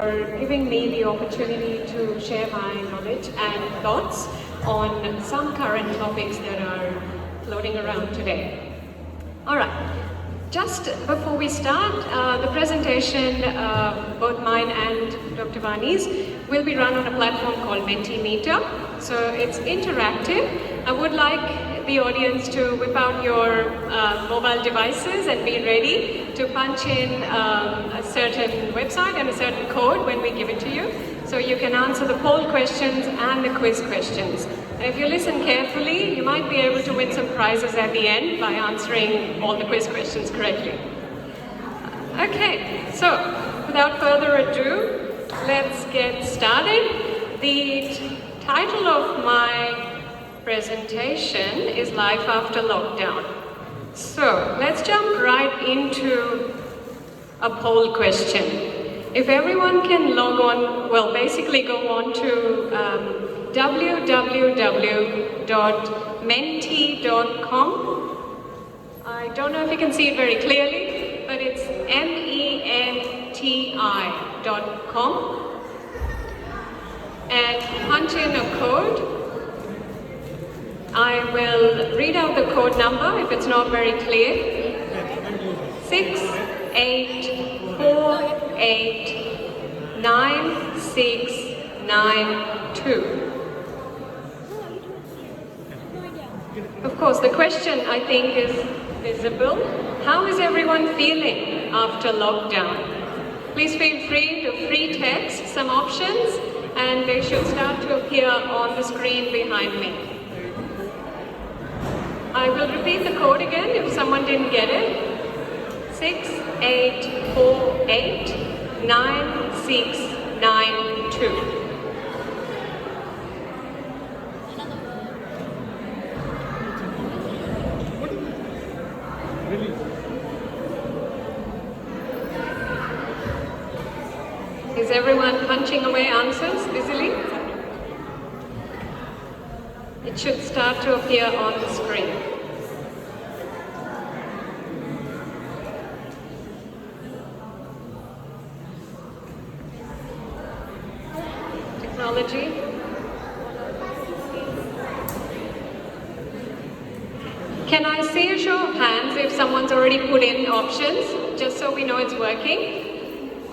for giving me the opportunity to share my knowledge and thoughts on some current topics that are floating around today. All right, just before we start, the presentation, both mine and Dr. Vani's, will be run on a platform called Mentimeter. So it's interactive. I would like the audience to whip out your mobile devices and be ready to punch in a certain website and a certain code when we give it to you. So you can answer the poll questions and the quiz questions. And if you listen carefully, you might be able to win some prizes at the end by answering all the quiz questions correctly. Okay, so without further ado, let's get started. The title of my presentation is Life After Lockdown. So let's jump right into a poll question. If everyone can log on, well, basically go on to www.menti.com. I don't know if you can see it very clearly, but it's menti.com. And punch in a code. I will read out the code number if it's not very clear. 68489692. Of course, the question I think is visible. How is everyone feeling after lockdown? Please feel free to free text some options and they should start to appear on the screen behind me. I will repeat the code again if someone didn't get it. 68489692. Is everyone punching away answers busily? It should start to appear on the screen. Technology. Can I see a show of hands if someone's already put in options, just so we know it's working?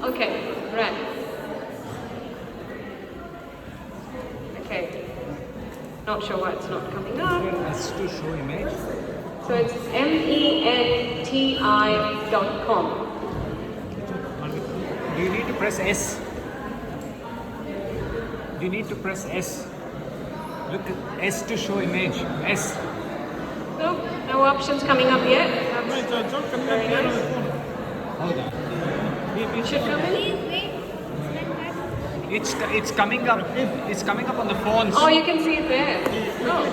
Okay, right. Okay. Not sure why it's not coming up. Has to show image. So it's menti.com. Do you need to press S? Do you need to press S? Look at S to show image. S. No options coming up yet. That's very nice. Hold on. It should come in. It's coming up. It's coming up on the phones. Oh, you can see it there. Oh,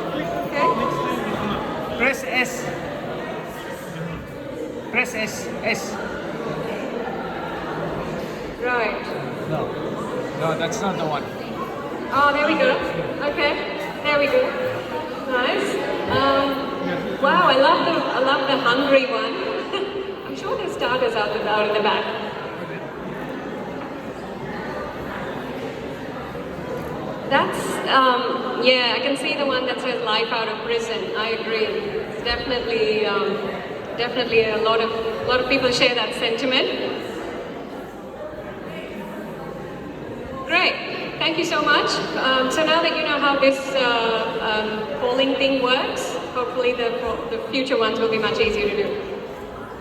okay. Press S. Press S. S. Right. No. No, that's not the one. Oh, there we go. Okay, there we go. Nice. Wow, I love the hungry one. I'm sure there's starters out in the back. That's, yeah, I can see the one that says life out of prison. I agree. It's definitely a lot of people share that sentiment. Great, thank you so much. So now that you know how this polling thing works, hopefully the future ones will be much easier to do.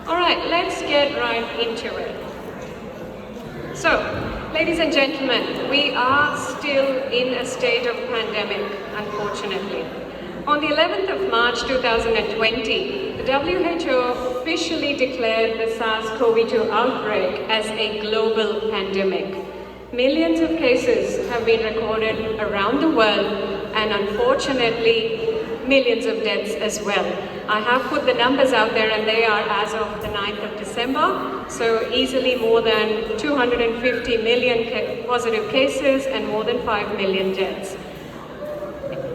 All right, let's get right into it. So, ladies and gentlemen, we are still in a state of pandemic, unfortunately. On the 11th of March 2020, the WHO officially declared the SARS-CoV-2 outbreak as a global pandemic. Millions of cases have been recorded around the world, and unfortunately, millions of deaths as well. I have put the numbers out there and they are as of the 9th of December, so easily more than 250 million positive cases and more than 5 million deaths.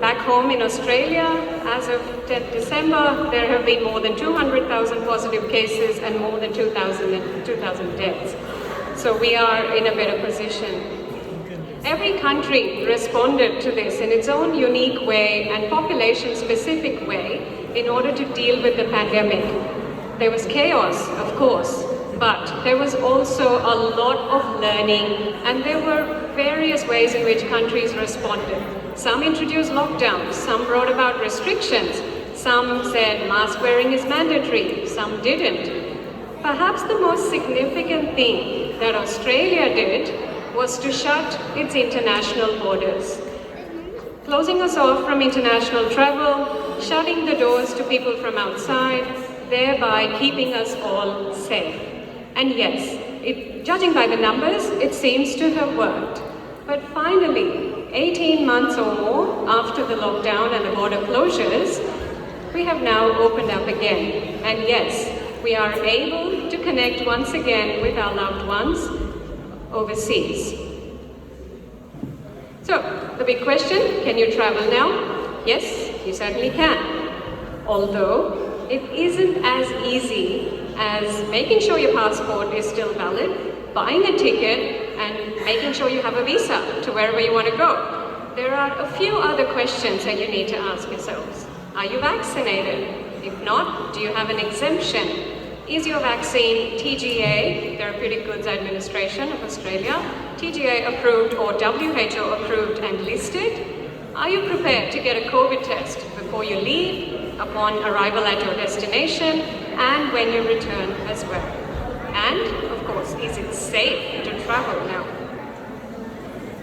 Back home in Australia, as of 10th December, there have been more than 200,000 positive cases and more than 2,000 deaths. So we are in a better position. Every country responded to this in its own unique way and population-specific way in order to deal with the pandemic. There was chaos, of course, but there was also a lot of learning, and there were various ways in which countries responded. Some introduced lockdowns, some brought about restrictions, some said mask wearing is mandatory, some didn't. Perhaps the most significant thing that Australia did was to shut its international borders, closing us off from international travel, shutting the doors to people from outside, thereby keeping us all safe. And yes, judging by the numbers, it seems to have worked. But finally, 18 months or more after the lockdown and the border closures, we have now opened up again. And yes, we are able to connect once again with our loved ones overseas. So, the big question, can you travel now? Yes, you certainly can. Although, it isn't as easy as making sure your passport is still valid, buying a ticket, and making sure you have a visa to wherever you want to go. There are a few other questions that you need to ask yourselves. Are you vaccinated? If not, do you have an exemption? Is your vaccine TGA, Therapeutic Goods Administration of Australia, TGA approved or WHO approved and listed? Are you prepared to get a COVID test before you leave, upon arrival at your destination, and when you return as well? And, of course, is it safe to travel now?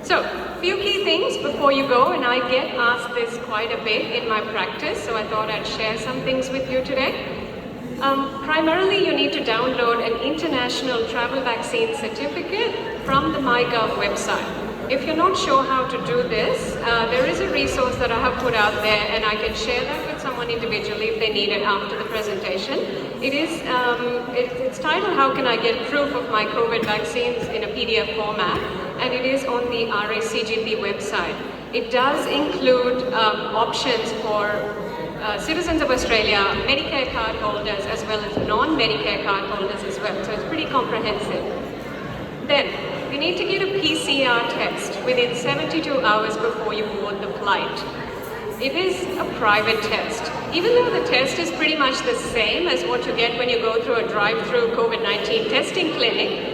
So, a few key things before you go, and I get asked this quite a bit in my practice, so I thought I'd share some things with you today. Primarily, you need to download an international travel vaccine certificate from the MyGov website. If you're not sure how to do this, there is a resource that I have put out there, and I can share that with someone individually if they need it after the presentation. It's titled, How Can I Get Proof of My COVID Vaccines in a PDF format, and it is on the RACGP website. It does include options for citizens of Australia, Medicare card holders, as well as non-Medicare card holders as well. So it's pretty comprehensive. Then, you need to get a PCR test within 72 hours before you board the flight. It is a private test. Even though the test is pretty much the same as what you get when you go through a drive-through COVID-19 testing clinic,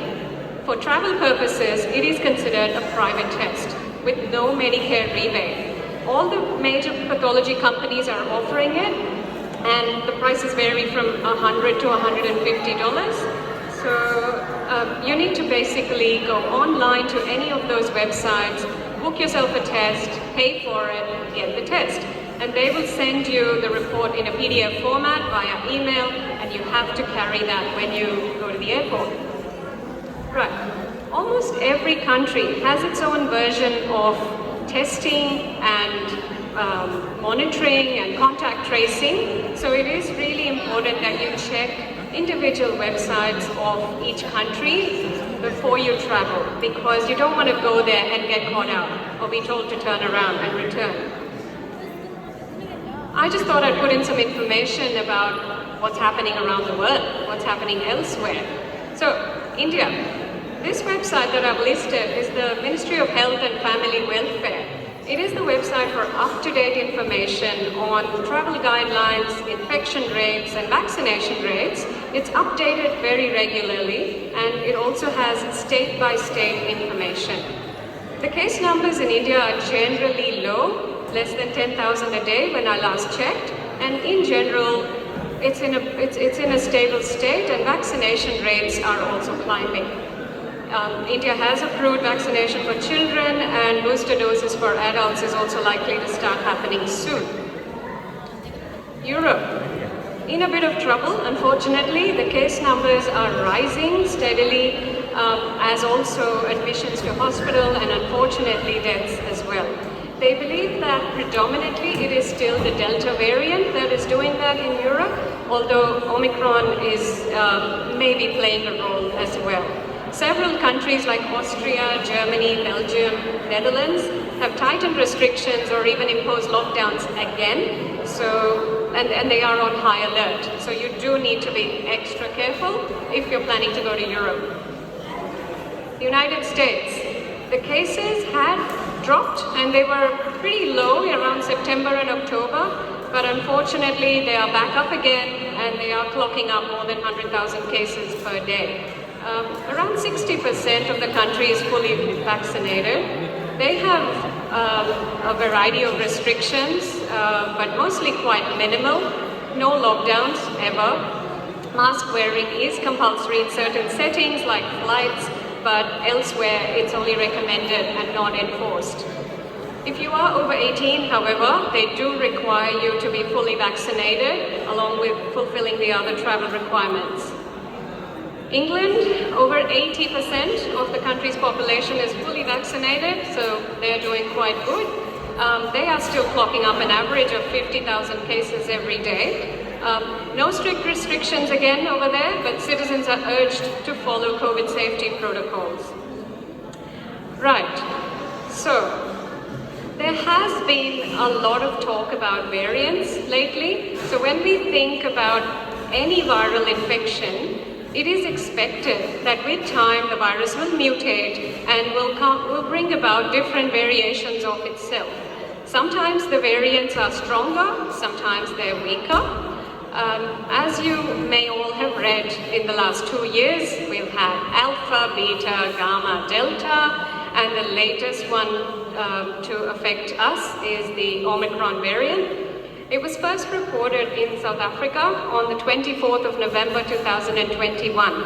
for travel purposes, it is considered a private test with no Medicare rebate. All the major pathology companies are offering it, and the prices vary from $100 to $150. So you need to basically go online to any of those websites, book yourself a test, pay for it, and get the test. And they will send you the report in a PDF format via email, and you have to carry that when you go to the airport. Right. Almost every country has its own version of testing and monitoring and contact tracing. So it is really important that you check individual websites of each country before you travel, because you don't want to go there and get caught out or be told to turn around and return. I just thought I'd put in some information about what's happening around the world, what's happening elsewhere. So, India. This website that I've listed is the Ministry of Health and Family Welfare. It is the website for up-to-date information on travel guidelines, infection rates, and vaccination rates. It's updated very regularly, and it also has state-by-state information. The case numbers in India are generally low, less than 10,000 a day when I last checked, and in general, it's in a stable state, and vaccination rates are also climbing. India has approved vaccination for children, and booster doses for adults is also likely to start happening soon. Europe. In a bit of trouble, unfortunately. The case numbers are rising steadily, as also admissions to hospital and unfortunately deaths as well. They believe that predominantly it is still the Delta variant that is doing that in Europe, although Omicron is maybe playing a role as well. Several countries like Austria, Germany, Belgium, Netherlands have tightened restrictions or even imposed lockdowns again. So, and they are on high alert. So you do need to be extra careful if you're planning to go to Europe. The United States, the cases had dropped and they were pretty low around September and October, but unfortunately they are back up again and they are clocking up more than 100,000 cases per day. Around 60% of the country is fully vaccinated. They have a variety of restrictions, but mostly quite minimal. No lockdowns ever. Mask wearing is compulsory in certain settings like flights, but elsewhere it's only recommended and not enforced. If you are over 18, however, they do require you to be fully vaccinated along with fulfilling the other travel requirements. England, over 80% of the country's population is fully vaccinated, so they're doing quite good. They are still clocking up an average of 50,000 cases every day. No strict restrictions again over there, but citizens are urged to follow COVID safety protocols. Right, so there has been a lot of talk about variants lately. So when we think about any viral infection, it is expected that with time the virus will mutate and will bring about different variations of itself. Sometimes the variants are stronger, sometimes they're weaker. As you may all have read in the last 2 years, we've had Alpha, Beta, Gamma, Delta, and the latest one to affect us is the Omicron variant. It was first reported in South Africa on the 24th of November 2021.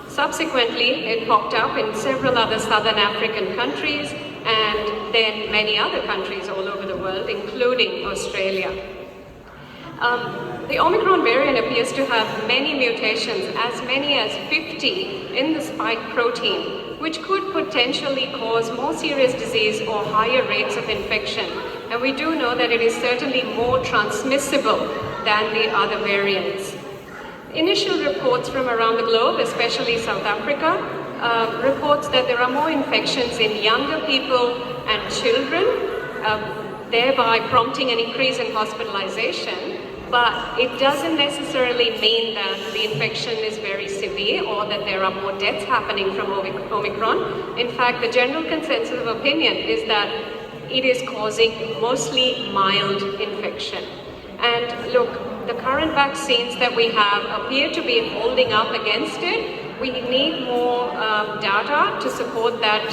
Subsequently, it popped up in several other Southern African countries and then many other countries all over the world, including Australia. The Omicron variant appears to have many mutations, as many as 50 in the spike protein, which could potentially cause more serious disease or higher rates of infection. And we do know that it is certainly more transmissible than the other variants. Initial reports from around the globe, especially South Africa, reports that there are more infections in younger people and children, thereby prompting an increase in hospitalization. But it doesn't necessarily mean that the infection is very severe or that there are more deaths happening from Omicron. In fact, the general consensus of opinion is that it is causing mostly mild infection. And look, the current vaccines that we have appear to be holding up against it. We need more data to support that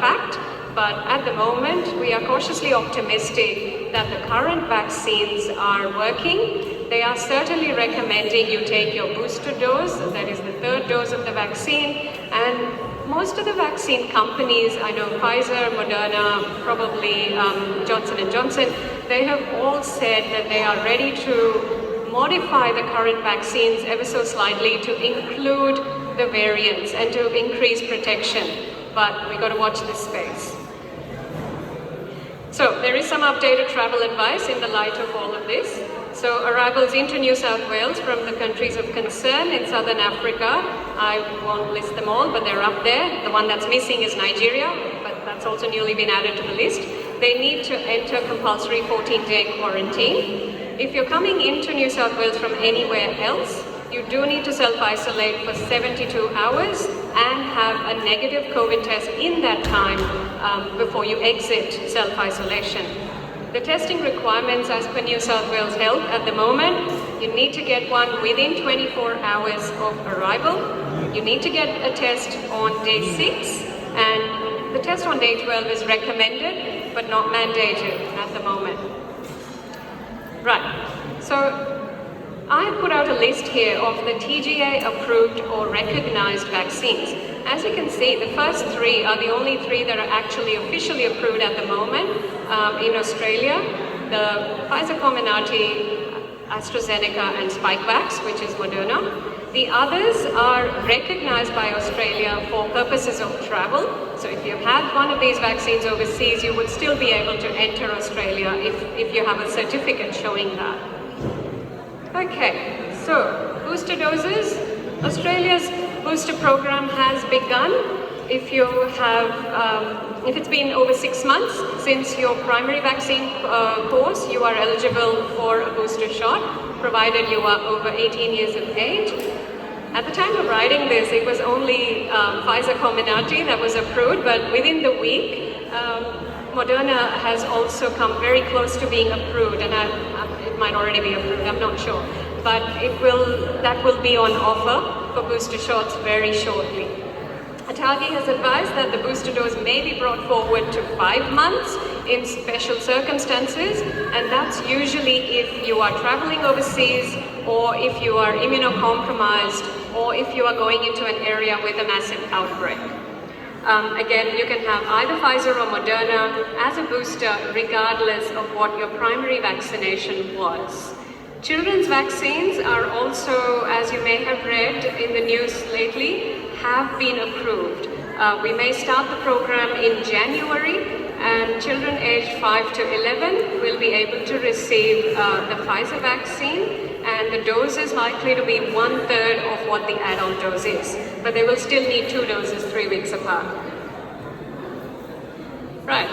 fact. But at the moment, we are cautiously optimistic that the current vaccines are working. They are certainly recommending you take your booster dose, that is the third dose of the vaccine. And most of the vaccine companies, I know Pfizer, Moderna, probably Johnson & Johnson, they have all said that they are ready to modify the current vaccines ever so slightly to include the variants and to increase protection. But we got to watch this space. So there is some updated travel advice in the light of all of this. So arrivals into New South Wales from the countries of concern in Southern Africa, I won't list them all, but they're up there. The one that's missing is Nigeria, but that's also newly been added to the list. They need to enter compulsory 14-day quarantine. If you're coming into New South Wales from anywhere else, you do need to self-isolate for 72 hours and have a negative COVID test in that time before you exit self-isolation. The testing requirements as per New South Wales Health at the moment, you need to get one within 24 hours of arrival. You need to get a test on day 6, and the test on day 12 is recommended but not mandated at the moment. Right, so I have put out a list here of the TGA approved or recognized vaccines. As you can see, the first 3 are the only 3 that are actually officially approved at the moment in Australia. The Pfizer Comirnaty, AstraZeneca and Spikevax, which is Moderna. The others are recognized by Australia for purposes of travel. So if you've had one of these vaccines overseas, you would still be able to enter Australia if you have a certificate showing that. Okay, so booster doses. Australia's booster program has begun. If you have, if it's been over 6 months since your primary vaccine course, you are eligible for a booster shot, provided you are over 18 years of age. At the time of writing this, it was only Pfizer Comirnaty that was approved, but within the week, Moderna has also come very close to being approved, and it might already be approved, I'm not sure. But that will be on offer for booster shots very shortly. ATAGI has advised that the booster dose may be brought forward to 5 months in special circumstances, and that's usually if you are traveling overseas, or if you are immunocompromised, or if you are going into an area with a massive outbreak. Again, you can have either Pfizer or Moderna as a booster regardless of what your primary vaccination was. Children's vaccines are also, as you may have read in the news lately, have been approved. We may start the program in January, and children aged 5 to 11 will be able to receive the Pfizer vaccine, and the dose is likely to be 1/3 of what the adult dose is. But they will still need 2 doses 3 weeks apart. Right.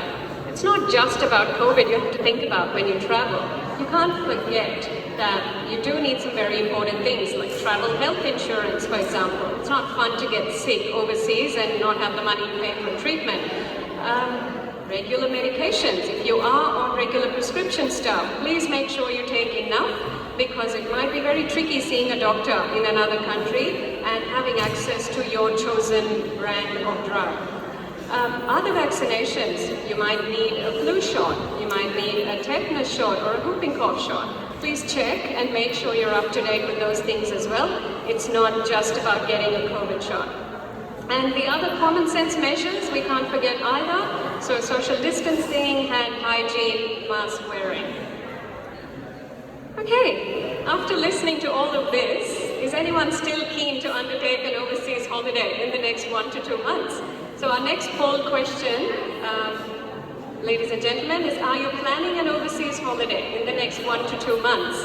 It's not just about COVID you have to think about when you travel. You can't forget that you do need some very important things like travel health insurance, for example. It's not fun to get sick overseas and not have the money to pay for treatment. Regular medications. If you are on regular prescription stuff, please make sure you take enough, because it might be very tricky seeing a doctor in another country and having access to your chosen brand of drug. Other vaccinations, you might need a flu shot, you might need a tetanus shot or a whooping cough shot. Please check and make sure you're up to date with those things as well. It's not just about getting a COVID shot. And the other common sense measures we can't forget either. So social distancing, hand hygiene, mask wearing. Okay, after listening to all of this, is anyone still keen to undertake an overseas holiday in the next 1 to 2 months? So our next poll question, ladies and gentlemen, is: are you planning an overseas holiday in the next 1 to 2 months?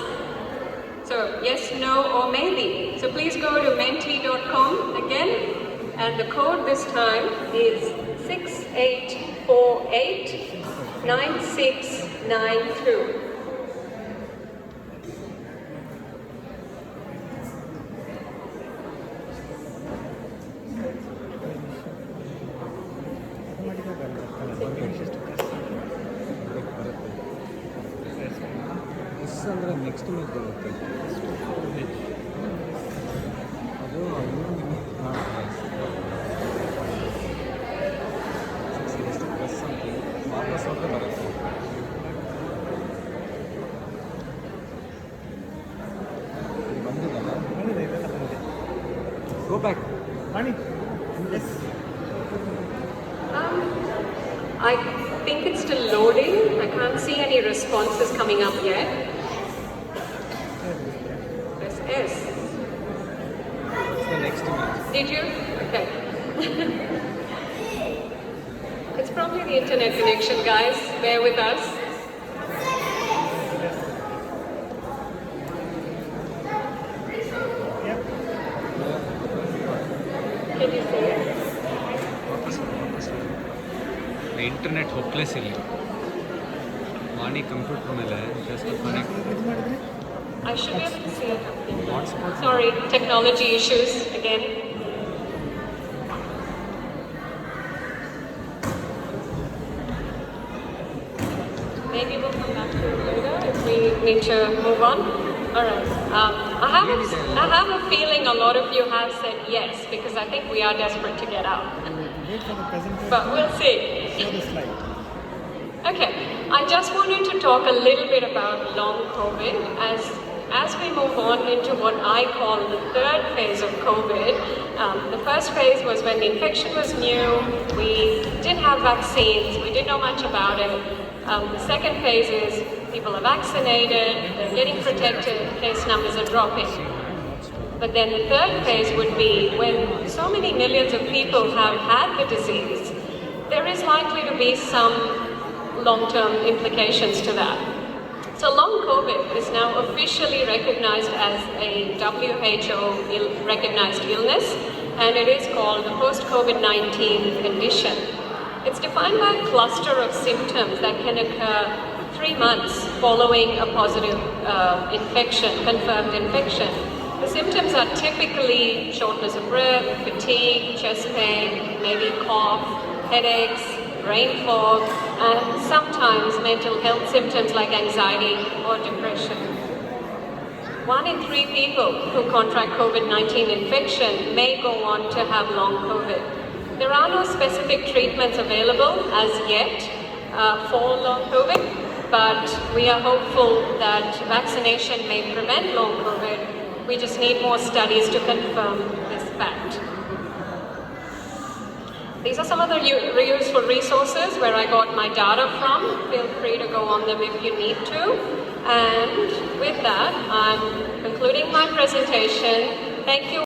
So yes, no, or maybe. So please go to menti.com again, and the code this time is 68489692. ಅಂದರೆ next week ಬರುತ್ತೆ ಅದು plus something ವಾಪಸ್ ಅಂತ ಬರುತ್ತೆ ಬಂದಿದ್ದಲ್ಲ go back ಮಾಡಿ I think it's still loading. I can't see any responses coming up yet. Press S. What's the next one? Did you? Okay. It's probably the internet connection, guys. Bear with us. Can you see it? Internet hopeless ಇಲ್ಲಿ ವಾಣಿ computer ಮೇಲೆ just connect I should be able to see it. Sorry, technology issues again. Maybe we'll come back to it later if we need to move on. All right. I have a feeling a lot of you have said yes, because I think we are desperate to get out. But we'll see. Okay, I just wanted to talk a little bit about long COVID as we move on into what I call the third phase of COVID. The first phase was when the infection was new, we didn't have vaccines, we didn't know much about it. The second phase is people are vaccinated, they're getting protected, case numbers are dropping. But then the third phase would be when so many millions of people have had the disease, there is likely to be some long-term implications to that. So long COVID is now officially recognized as a WHO recognized illness, and it is called the post-COVID-19 condition. It's defined by a cluster of symptoms that can occur 3 months following a positive infection, confirmed infection. The symptoms are typically shortness of breath, fatigue, chest pain, maybe cough, headaches, brain fog, and sometimes mental health symptoms like anxiety or depression. 1 in 3 people who contract COVID-19 infection may go on to have long COVID. There are no specific treatments available as yet for long COVID, but we are hopeful that vaccination may prevent long COVID. We just need more studies to confirm this fact. These are some of the useful resources where I got my data from. Feel free to go on them if you need to. And with that, I'm concluding my presentation. Thank you.